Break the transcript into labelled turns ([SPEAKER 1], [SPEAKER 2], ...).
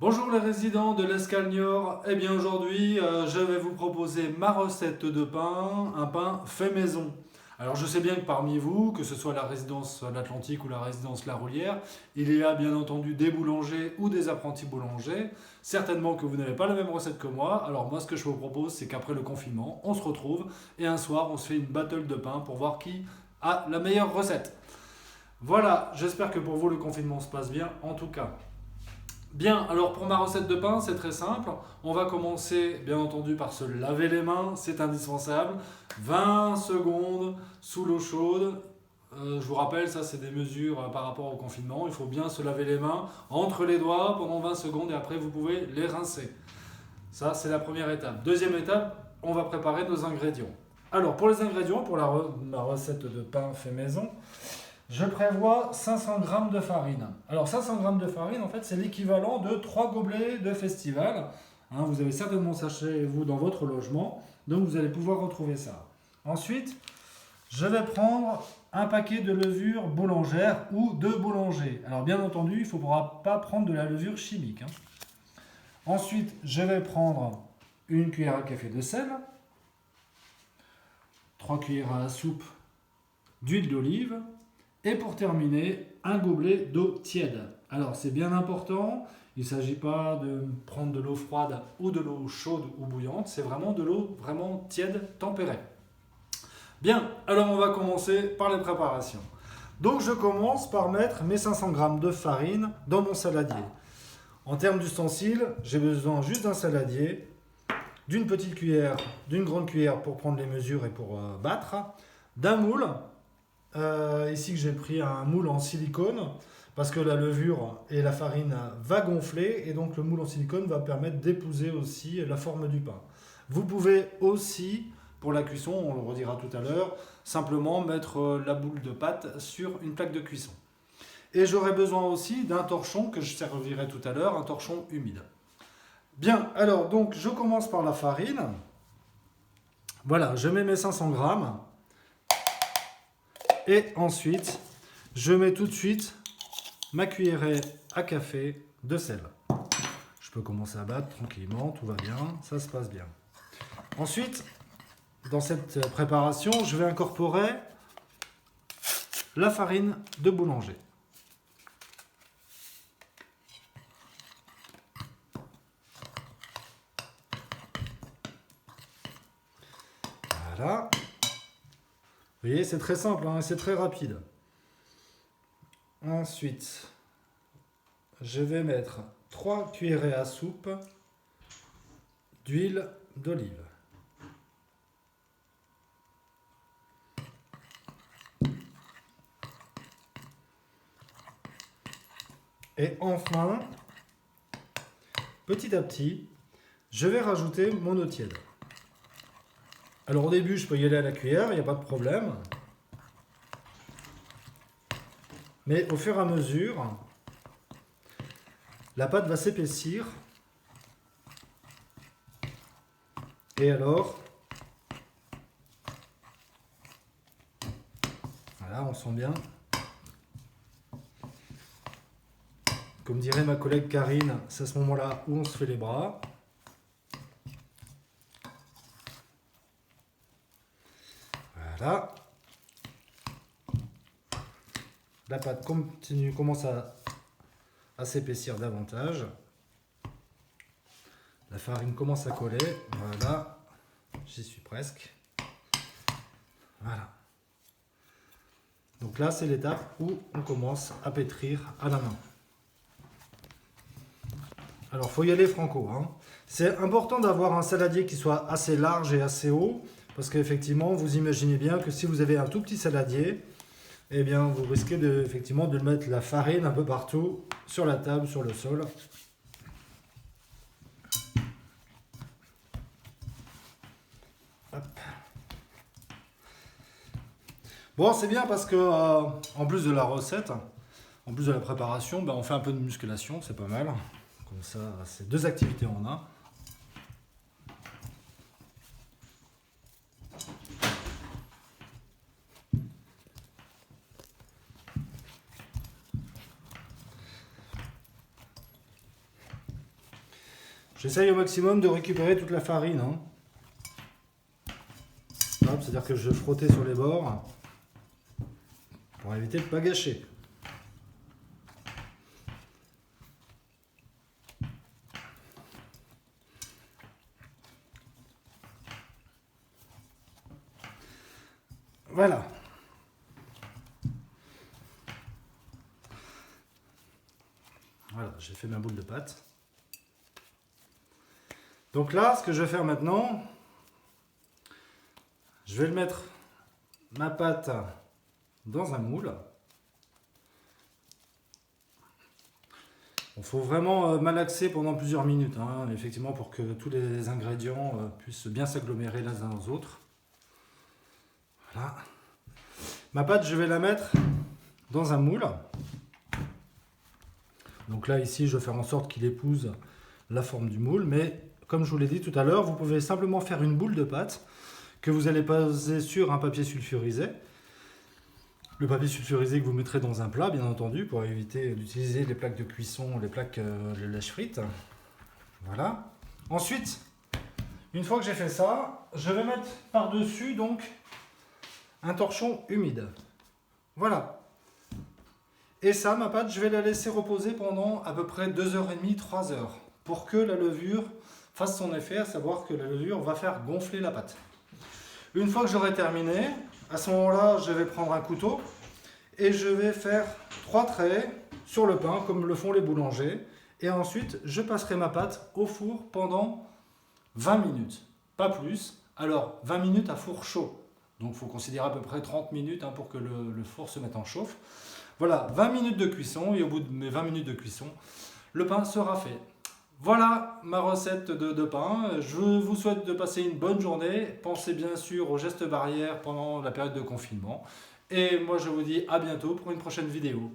[SPEAKER 1] Bonjour les résidents de l'Escale Niort. Eh bien aujourd'hui, je vais vous proposer ma recette de pain, un pain fait maison. Alors je sais bien que parmi vous, que ce soit la résidence L'Atlantique ou la résidence La Roulière, il y a bien entendu des boulangers ou des apprentis boulangers. Certainement que vous n'avez pas la même recette que moi. Alors moi ce que je vous propose, c'est qu'après le confinement, on se retrouve et un soir on se fait une battle de pain pour voir qui a la meilleure recette. Voilà, j'espère que pour vous le confinement se passe bien en tout cas. Bien, alors pour ma recette de pain, c'est très simple. On va commencer bien entendu par se laver les mains, c'est indispensable. 20 secondes sous l'eau chaude. Je vous rappelle, ça c'est des mesures par rapport au confinement. Il faut bien se laver les mains entre les doigts pendant 20 secondes et après vous pouvez les rincer. Ça c'est la première étape. Deuxième étape, on va préparer nos ingrédients. Alors pour les ingrédients, pour ma recette de pain fait maison, je prévois 500 grammes de farine. Alors 500 grammes de farine, en fait, c'est l'équivalent de 3 gobelets de festival. Hein, vous avez certainement ça chez vous dans votre logement, donc vous allez pouvoir retrouver ça. Ensuite, je vais prendre un paquet de levure boulangère ou de boulanger. Alors bien entendu, il ne faudra pas prendre de la levure chimique. Ensuite, je vais prendre une cuillère à café de sel, 3 cuillères à soupe d'huile d'olive, et pour terminer, un gobelet d'eau tiède. Alors c'est bien important, il ne s'agit pas de prendre de l'eau froide ou de l'eau chaude ou bouillante, c'est vraiment de l'eau vraiment tiède, tempérée. Bien, alors on va commencer par les préparations. Donc je commence par mettre mes 500 g de farine dans mon saladier. En termes d'ustensiles, j'ai besoin juste d'un saladier, d'une petite cuillère, d'une grande cuillère pour prendre les mesures et pour battre, d'un moule. Ici que j'ai pris un moule en silicone parce que la levure et la farine va gonfler et donc le moule en silicone va permettre d'épouser aussi la forme du pain. Vous pouvez aussi, pour la cuisson, on le redira tout à l'heure, simplement mettre la boule de pâte sur une plaque de cuisson. Et j'aurai besoin aussi d'un torchon que je servirai tout à l'heure, un torchon humide. Bien, alors donc je commence par la farine. Voilà, je mets mes 500 grammes. Et ensuite, je mets tout de suite ma cuillerée à café de sel. Je peux commencer à battre tranquillement, tout va bien, ça se passe bien. Ensuite, dans cette préparation, je vais incorporer la farine de boulanger. Voilà. Vous voyez, c'est très simple, hein, c'est très rapide. Ensuite, je vais mettre 3 cuillerées à soupe d'huile d'olive. Et enfin, petit à petit, je vais rajouter mon eau tiède. Alors au début, je peux y aller à la cuillère, il n'y a pas de problème. Mais au fur et à mesure, la pâte va s'épaissir. Et alors, voilà, on sent bien. Comme dirait ma collègue Karine, c'est à ce moment-là où on se fait les bras. Voilà. La pâte commence à s'épaissir davantage. La farine commence à coller. Voilà. J'y suis presque. Voilà. Donc là, c'est l'étape où on commence à pétrir à la main. Alors, il faut y aller franco. Hein. C'est important d'avoir un saladier qui soit assez large et assez haut. Parce qu'effectivement, vous imaginez bien que si vous avez un tout petit saladier, eh bien, vous risquez effectivement de mettre la farine un peu partout, sur la table, sur le sol. Hop. Bon, c'est bien parce que, en plus de la recette, en plus de la préparation, ben, on fait un peu de musculation, c'est pas mal. Comme ça, c'est 2 activités en un. J'essaye au maximum de récupérer toute la farine. Hein. C'est-à-dire que je frottais sur les bords pour éviter de ne pas gâcher. Voilà. Voilà, j'ai fait ma boule de pâte. Donc là, ce que je vais faire maintenant, je vais le mettre, ma pâte, dans un moule. Il faut vraiment malaxer pendant plusieurs minutes, hein, effectivement, pour que tous les ingrédients puissent bien s'agglomérer les uns aux autres. Voilà. Ma pâte, je vais la mettre dans un moule. Donc là, ici, je vais faire en sorte qu'il épouse la forme du moule, mais comme je vous l'ai dit tout à l'heure, vous pouvez simplement faire une boule de pâte que vous allez poser sur un papier sulfurisé. Le papier sulfurisé que vous mettrez dans un plat, bien entendu, pour éviter d'utiliser les plaques de cuisson, les plaques de lèche-frites. Voilà. Ensuite, une fois que j'ai fait ça, je vais mettre par-dessus donc un torchon humide. Voilà. Et ça, ma pâte, je vais la laisser reposer pendant à peu près 2h30, 3 heures, pour que la levure fasse son effet, à savoir que la levure va faire gonfler la pâte. Une fois que j'aurai terminé, à ce moment-là, je vais prendre un couteau et je vais faire 3 traits sur le pain, comme le font les boulangers. Et ensuite, je passerai ma pâte au four pendant 20 minutes, pas plus. Alors, 20 minutes à four chaud. Donc, il faut considérer à peu près 30 minutes pour que le four se mette en chauffe. Voilà, 20 minutes de cuisson. Et au bout de mes 20 minutes de cuisson, le pain sera fait. Voilà ma recette de pain. Je vous souhaite de passer une bonne journée. Pensez bien sûr aux gestes barrières pendant la période de confinement. Et moi, je vous dis à bientôt pour une prochaine vidéo.